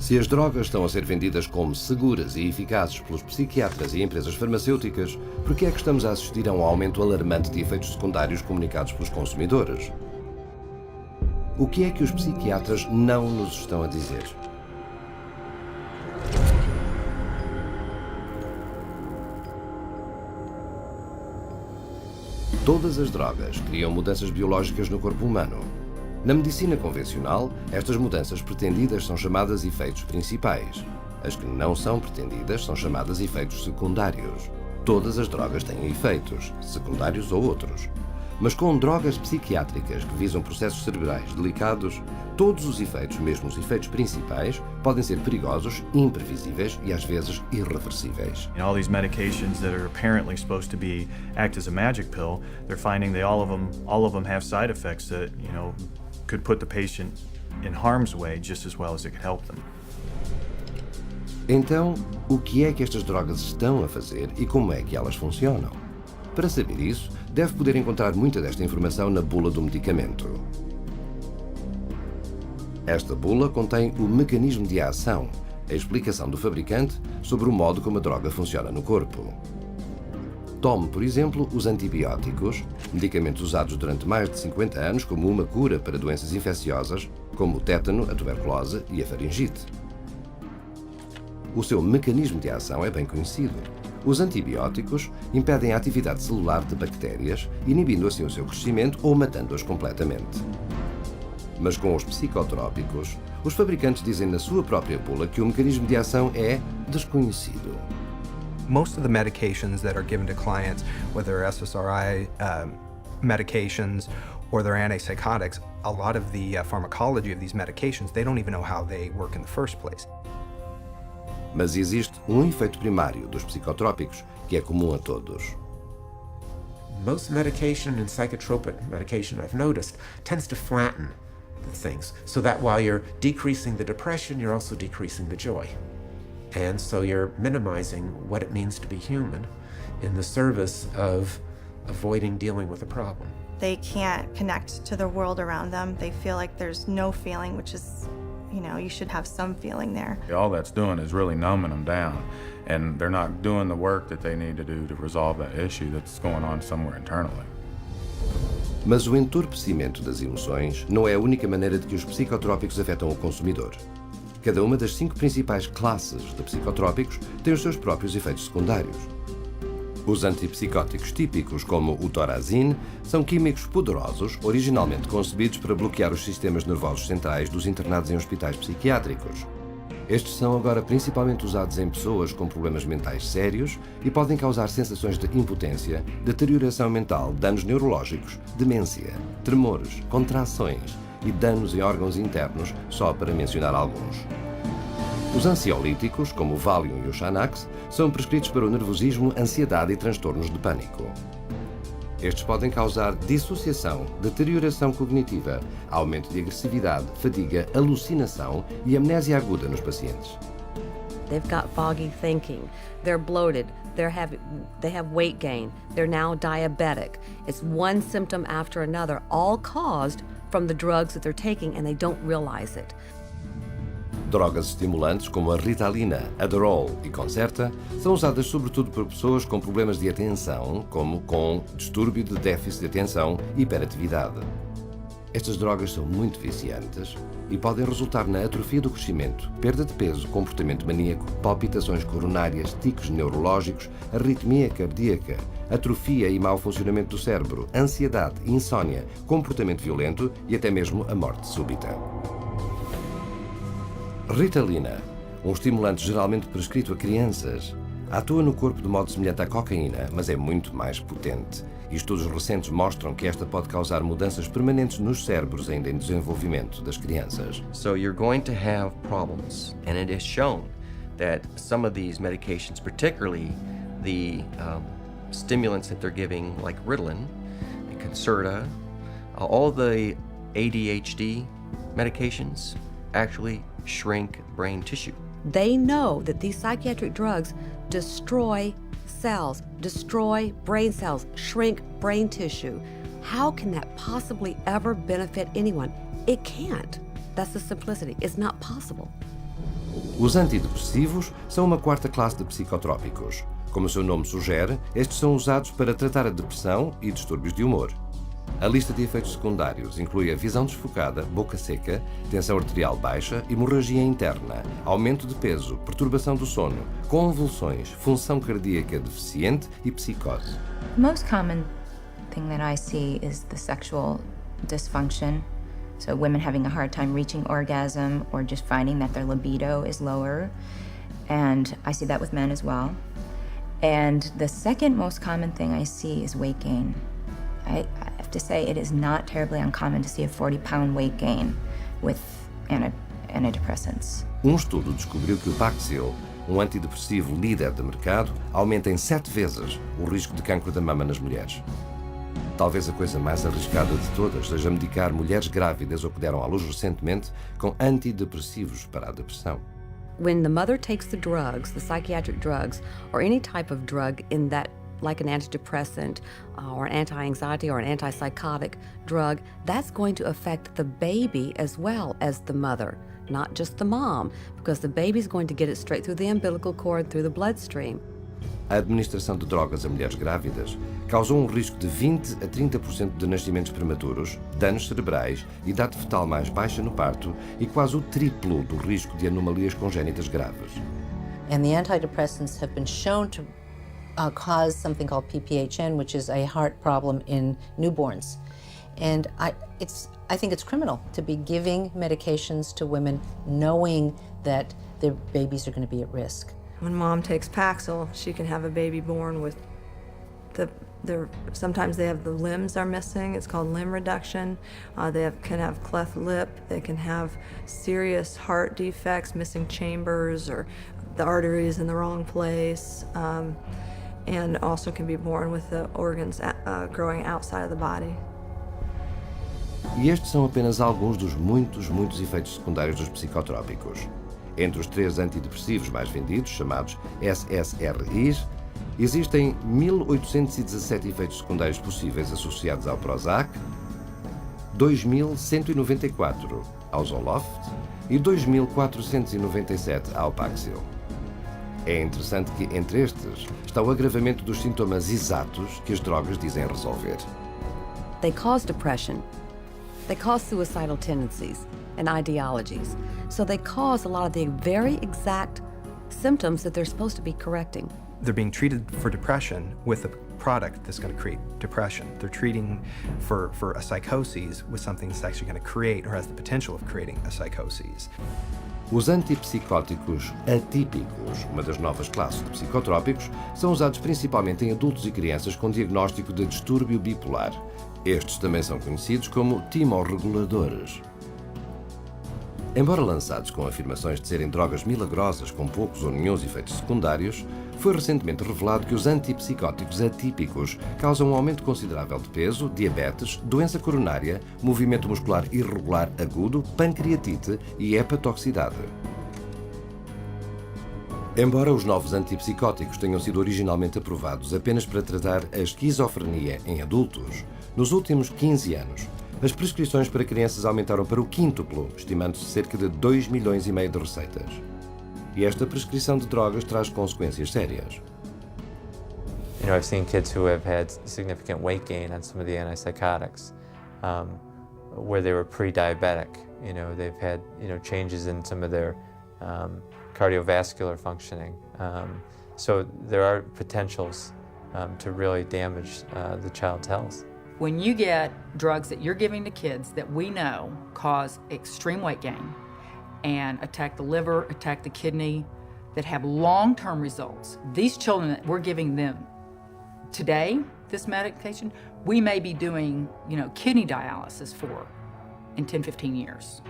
Se as drogas estão a ser vendidas como seguras e eficazes pelos psiquiatras e empresas farmacêuticas, por que é que estamos a assistir a um aumento alarmante de efeitos secundários comunicados pelos consumidores? O que é que os psiquiatras não nos estão a dizer? Todas as drogas criam mudanças biológicas no corpo humano. Na medicina convencional, estas mudanças pretendidas são chamadas efeitos principais. As que não são pretendidas são chamadas efeitos secundários. Todas as drogas têm efeitos, secundários ou outros. Mas com drogas psiquiátricas que visam processos cerebrais delicados, todos os efeitos, mesmo os efeitos principais, podem ser perigosos, imprevisíveis e às vezes irreversíveis. All these medications that are apparently supposed to be act as a magic pill, they're finding that all of them have side effects that, could put the patient in harm's way just as well as it could help them. Então, o que é que estas drogas estão a fazer e como é que elas funcionam? Para saber isso, deve poder encontrar muita desta informação na bula do medicamento. Esta bula contém o mecanismo de ação, a explicação do fabricante sobre o modo como a droga funciona no corpo. Tome, por exemplo, os antibióticos, medicamentos usados durante mais de 50 anos como uma cura para doenças infecciosas, como o tétano, a tuberculose e a faringite. O seu mecanismo de ação é bem conhecido. Os antibióticos impedem a atividade celular de bactérias, inibindo assim o seu crescimento ou matando-as completamente. Mas com os psicotrópicos, os fabricantes dizem na sua própria bula que o mecanismo de ação é desconhecido. Most of the medications that are given to clients, whether they're SSRI medications or they're antipsychotics, a lot of the pharmacology of these medications, they don't even know how they work in the first place. Mas existe um efeito primário dos psicotrópicos que é comum a todos. Most medication and psychotropic medication I've noticed tends to flatten the things, so that while you're decreasing the depression, you're also decreasing the joy. And so you're minimizing what it means to be human in the service of avoiding dealing with a problem. They can't connect to the world around them. They feel like there's no feeling, which is, you should have some feeling there. All that's doing is really numbing them down, and they're not doing the work that they need to do to resolve that issue that's going on somewhere internally. Mas o entorpecimento das emoções não é a única maneira de que os psicotrópicos afetam o consumidor. Cada uma das 5 principais classes de psicotrópicos tem os seus próprios efeitos secundários. Os antipsicóticos típicos, como o torazine, são químicos poderosos, originalmente concebidos para bloquear os sistemas nervosos centrais dos internados em hospitais psiquiátricos. Estes são agora principalmente usados em pessoas com problemas mentais sérios e podem causar sensações de impotência, deterioração mental, danos neurológicos, demência, tremores, contrações e danos em órgãos internos, só para mencionar alguns. Os ansiolíticos, como o Valium e o Xanax, são prescritos para o nervosismo, ansiedade e transtornos de pânico. Estes podem causar dissociação, deterioração cognitiva, aumento de agressividade, fadiga, alucinação e amnésia aguda nos pacientes. They've got foggy thinking, they're bloated, they have weight gain, they're now diabetic. It's one symptom after another, all caused from the drugs that they're taking and they don't realize it. Drogas estimulantes como a Ritalina, Adderall e Concerta são usadas sobretudo por pessoas com problemas de atenção, como com distúrbio de déficit de atenção e hiperatividade. Estas drogas são muito viciantes e podem resultar na atrofia do crescimento, perda de peso, comportamento maníaco, palpitações coronárias, ticos neurológicos, arritmia cardíaca, atrofia e mau funcionamento do cérebro, ansiedade, insónia, comportamento violento e até mesmo a morte súbita. Ritalina, um estimulante geralmente prescrito a crianças, atua no corpo de modo semelhante à cocaína, mas é muito mais potente. E estudos recentes mostram que esta pode causar mudanças permanentes nos cérebros ainda em desenvolvimento das crianças. So you're going to have problems, and it is shown that some of these medications, particularly the stimulants that they're giving, like Ritalin and Concerta, all the ADHD medications actually shrink brain tissue. They know that these psychiatric drugs destroy cells, destroy brain cells, shrink brain tissue. How can that possibly ever benefit anyone? It can't. That's the simplicity. It's not possible. Os antidepressivos são uma quarta classe de psicotrópicos. Como o seu nome sugere, estes são usados para tratar a depressão e distúrbios de humor. A lista de efeitos secundários inclui a visão desfocada, boca seca, tensão arterial baixa, hemorragia interna, aumento de peso, perturbação do sono, convulsões, função cardíaca deficiente e psicose. The most common thing that I see is the sexual dysfunction. So women having a hard time reaching orgasm or just finding that their libido is lower. And I see that with men as well. And the second most common thing I see is weight gain. I have to say it is not terribly uncommon to see a 40-pound weight gain with antidepressants. Estudo descobriu que o Paxil, antidepressivo líder de mercado, aumenta em 7 vezes o risco de cancro da mama nas mulheres. Talvez a coisa mais arriscada de todas seja medicar mulheres grávidas ou que deram à luz recentemente com antidepressivos para a depressão. When the mother takes the drugs, the psychiatric drugs, or any type of drug in that, like an antidepressant or an anti-anxiety or an antipsychotic drug, that's going to affect the baby as well as the mother, not just the mom, because the baby's going to get it straight through the umbilical cord, through the bloodstream. A administração de drogas a mulheres grávidas causou risco de 20 a 30% de nascimentos prematuros, danos cerebrais, idade fetal mais baixa no parto e quase o triplo do risco de anomalias congénitas graves. And the antidepressants have been shown to cause something called PPHN, which is a heart problem in newborns. And I think it's criminal to be giving medications to women knowing that their babies are going to be at risk. When mom takes Paxil, she can have a baby born with sometimes they have the limbs are missing. It's called limb reduction. Can have cleft lip. They can have serious heart defects, missing chambers, or the arteries in the wrong place. And also can be born with the organs growing outside of the body. E estes são apenas alguns dos muitos efeitos secundários dos psicotrópicos. Entre os 3 antidepressivos mais vendidos, chamados SSRIs, existem 1.817 efeitos secundários possíveis associados ao Prozac, 2.194 ao Zoloft e 2.497 ao Paxil. É interessante que, entre estes, está o agravamento dos sintomas exatos que as drogas dizem resolver. They cause depression. They cause suicidal tendencies and ideologies. So they cause a lot of the very exact symptoms that they're supposed to be correcting. They're being treated for depression with a product that's going to create depression. They're treating for a psychosis with something that's actually going to create or has the potential of creating a psychosis. Os antipsicóticos atípicos, uma das novas classes de psicotrópicos, são usados principalmente em adultos e crianças com diagnóstico de distúrbio bipolar. Estes também são conhecidos como timorreguladores. Embora lançados com afirmações de serem drogas milagrosas com poucos ou nenhuns efeitos secundários, foi recentemente revelado que os antipsicóticos atípicos causam um aumento considerável de peso, diabetes, doença coronária, movimento muscular irregular agudo, pancreatite e hepatotoxicidade. Embora os novos antipsicóticos tenham sido originalmente aprovados apenas para tratar a esquizofrenia em adultos, nos últimos 15 anos, as prescrições para crianças aumentaram para o quíntuplo, estimando-se cerca de 2,5 milhões de receitas. E esta prescrição de drogas traz consequências sérias. You know, I've seen kids who have had significant weight gain on some of the antipsychotics, where they were pre-diabetic. You know, they've had, changes in some of their cardiovascular functioning. So there are potentials to really damage the child's health. When you get drugs that you're giving to kids that we know cause extreme weight gain and attack the liver, attack the kidney, that have long-term results, these children that we're giving them today, this medication, we may be doing, kidney dialysis for in 10, 15 years.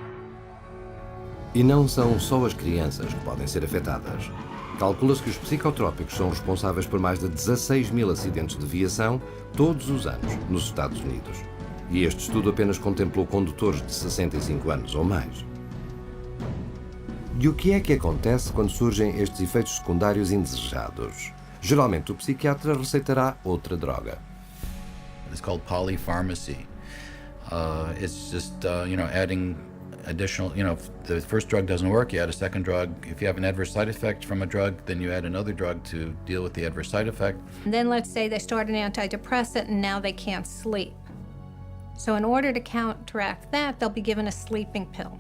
E não são só as crianças que podem ser afetadas. Calcula-se que os psicotrópicos são responsáveis por mais de 16.000 acidentes de viação todos os anos nos Estados Unidos. E este estudo apenas contemplou condutores de 65 anos ou mais. E o que é que acontece quando surgem estes efeitos secundários indesejados? Geralmente o psiquiatra receitará outra droga. It's called polypharmacy. It's just, adding additional, if the first drug doesn't work, you add a second drug. If you have an adverse side effect from a drug, then you add another drug to deal with the adverse side effect. And then let's say they start an antidepressant and now they can't sleep. So in order to counteract that, they'll be given a sleeping pill.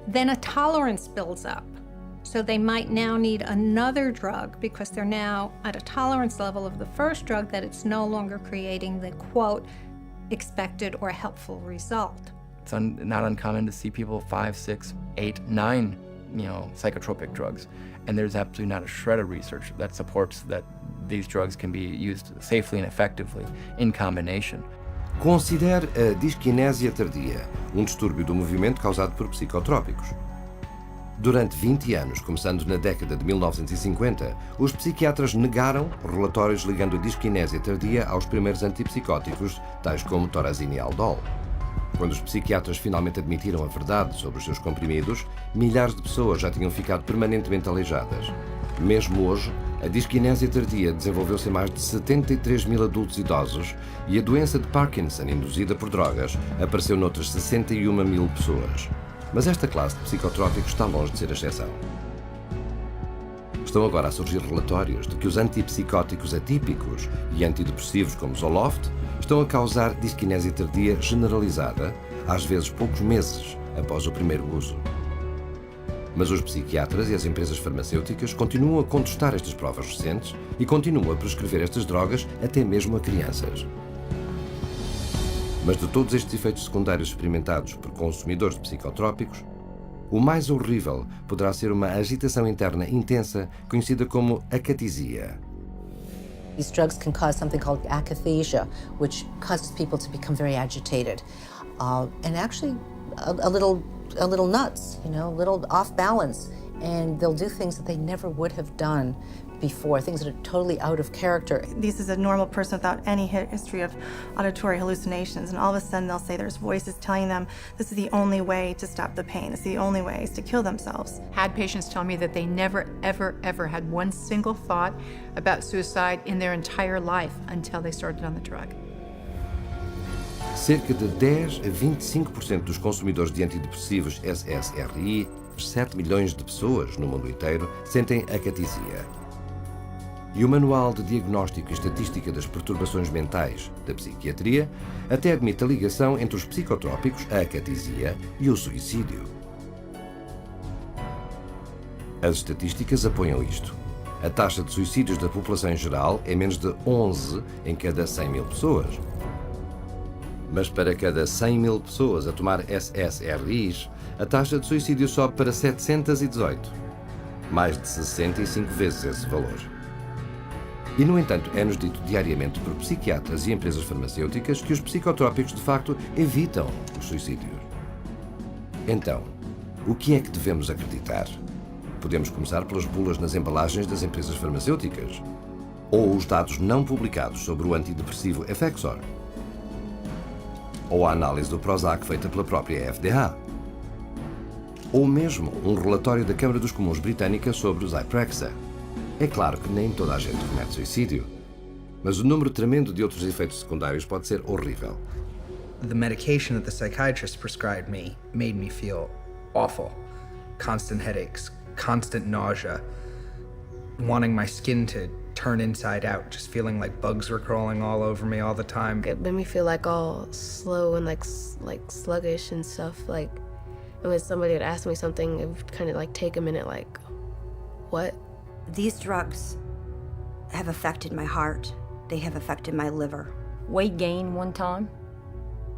Then a tolerance builds up. So they might now need another drug because they're now at a tolerance level of the first drug that it's no longer creating the, quote, expected or helpful result. It's not uncommon to see people 5, 6, 8, 9, psychotropic drugs. And there's absolutely not a shred of research that supports that these drugs can be used safely and effectively in combination. Considere a disquinésia tardia, distúrbio do movimento causado por psicotrópicos. Durante 20 anos, começando na década de 1950, os psiquiatras negaram relatórios ligando a disquinésia tardia aos primeiros antipsicóticos, tais como torazina e aldol. Quando os psiquiatras finalmente admitiram a verdade sobre os seus comprimidos, milhares de pessoas já tinham ficado permanentemente aleijadas. Mesmo hoje, a disquinésia tardia desenvolveu-se em mais de 73 mil adultos idosos e a doença de Parkinson induzida por drogas apareceu noutras 61 mil pessoas. Mas esta classe de psicotrópicos está longe de ser a exceção. Estão agora a surgir relatórios de que os antipsicóticos atípicos e antidepressivos como Zoloft estão a causar disquinésia tardia generalizada, às vezes poucos meses após o primeiro uso. Mas os psiquiatras e as empresas farmacêuticas continuam a contestar estas provas recentes e continuam a prescrever estas drogas até mesmo a crianças. Mas de todos estes efeitos secundários experimentados por consumidores de psicotrópicos, o mais horrível poderá ser uma agitação interna intensa conhecida como acatisia. These drugs can cause something called akathisia, which causes people to become very agitated and actually a little nuts, a little off balance, and they'll do things that they never would have done before, things that are totally out of character. This is a normal person without any history of auditory hallucinations, and all of a sudden they'll say there's voices telling them this is the only way to stop the pain, this is the only way is to kill themselves. Had patients tell me that they never, ever had one single thought about suicide in their entire life until they started on the drug. Cerca de 10 a 25% dos consumidores de antidepressivos SSRI, 7 milhões de pessoas no mundo inteiro, sentem acatisia. E o Manual de Diagnóstico e Estatística das Perturbações Mentais da Psiquiatria até admite a ligação entre os psicotrópicos, a acatisia e o suicídio. As estatísticas apoiam isto. A taxa de suicídios da população em geral é menos de 11 em cada 100 mil pessoas. Mas para cada 100 mil pessoas a tomar SSRIs, a taxa de suicídio sobe para 718, mais de 65 vezes esse valor. E, no entanto, é-nos dito diariamente por psiquiatras e empresas farmacêuticas que os psicotrópicos, de facto, evitam os suicídios. Então, o que é que devemos acreditar? Podemos começar pelas bulas nas embalagens das empresas farmacêuticas? Ou os dados não publicados sobre o antidepressivo Efexor? Ou a análise do Prozac feita pela própria FDA? Ou mesmo um relatório da Câmara dos Comuns britânica sobre o Zyprexa? É claro que nem toda a gente comete suicídio, mas o número tremendo de outros efeitos secundários pode ser horrível. The medication that the psychiatrist prescribed me made me feel awful. Constant headaches, constant nausea, wanting my skin to turn inside out, just feeling like bugs were crawling all over me all the time. It made me feel like all slow and like sluggish and stuff. And when somebody would ask me something, it would kind of take a minute, what? These drugs have affected my heart. They have affected my liver. Weight gain one time,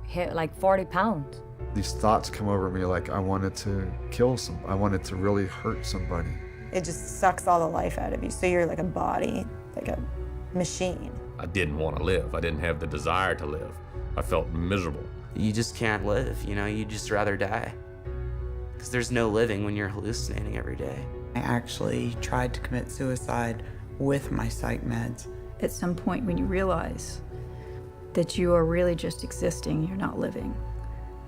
hit 40 pounds. These thoughts come over me like I wanted to kill I wanted to really hurt somebody. It just sucks all the life out of you. So you're like a body, like a machine. I didn't want to live. I didn't have the desire to live. I felt miserable. You just can't live, you'd just rather die. Because there's no living when you're hallucinating every day. I actually tried to commit suicide with my psych meds. At some point when you realize that you are really just existing, you're not living,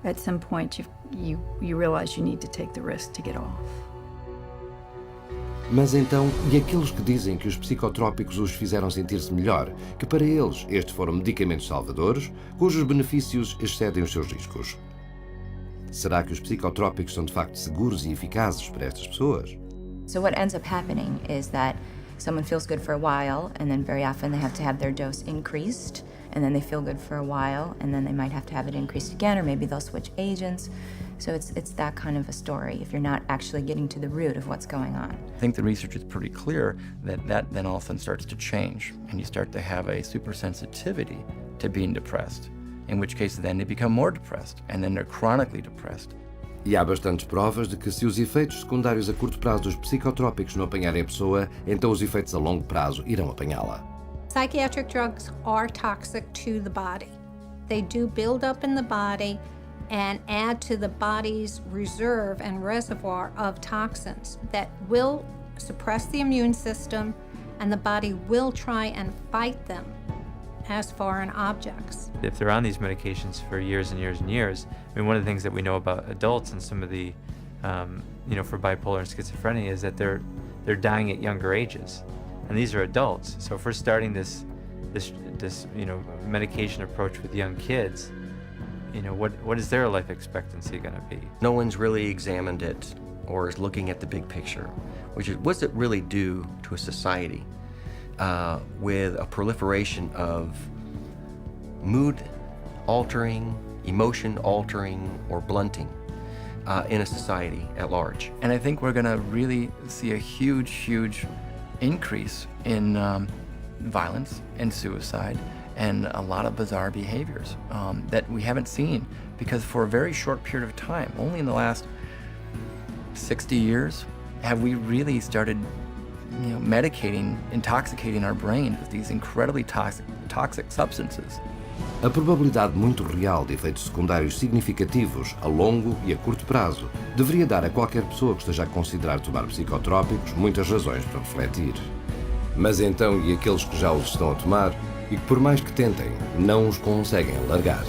at some point you realize you need to take the risk to get off. Mas então, e aqueles que dizem que os psicotrópicos os fizeram sentir-se melhor, que para eles estes foram medicamentos salvadores, cujos benefícios excedem os seus riscos? Será que os psicotrópicos são de facto seguros e eficazes para estas pessoas? So what ends up happening is that someone feels good for a while, and then very often they have to have their dose increased, and then they feel good for a while, and then they might have to have it increased again, or maybe they'll switch agents. So it's that kind of a story if you're not actually getting to the root of what's going on. I think the research is pretty clear that then all of a sudden starts to change, and you start to have a supersensitivity to being depressed, in which case then they become more depressed, and then they're chronically depressed. E há bastantes provas de que se os efeitos secundários a curto prazo dos psicotrópicos não apanharem a pessoa, então os efeitos a longo prazo irão apanhá-la. Psychiatric drugs are toxic to the body. They do build up in the body and add to the body's reserve and reservoir of toxins that will suppress the immune system, and the body will try and fight them as foreign objects. If they're on these medications for years and years and years, I mean, one of the things that we know about adults and some of the, for bipolar and schizophrenia is that they're dying at younger ages, and these are adults. So if we're starting this medication approach with young kids, what is their life expectancy going to be? No one's really examined it or is looking at the big picture, which is what's it really do to a society with a proliferation of mood-altering, emotion-altering, or blunting in a society at large. And I think we're going to really see a huge increase in violence and suicide and a lot of bizarre behaviors that we haven't seen, because for a very short period of time, only in the last 60 years, have we really started medicating, intoxicating our brains with these incredibly toxic substances. A probabilidade muito real de efeitos secundários significativos a longo e a curto prazo deveria dar a qualquer pessoa que esteja a considerar tomar psicotrópicos muitas razões para refletir. Mas então, e aqueles que já os estão a tomar e que por mais que tentem, não os conseguem largar?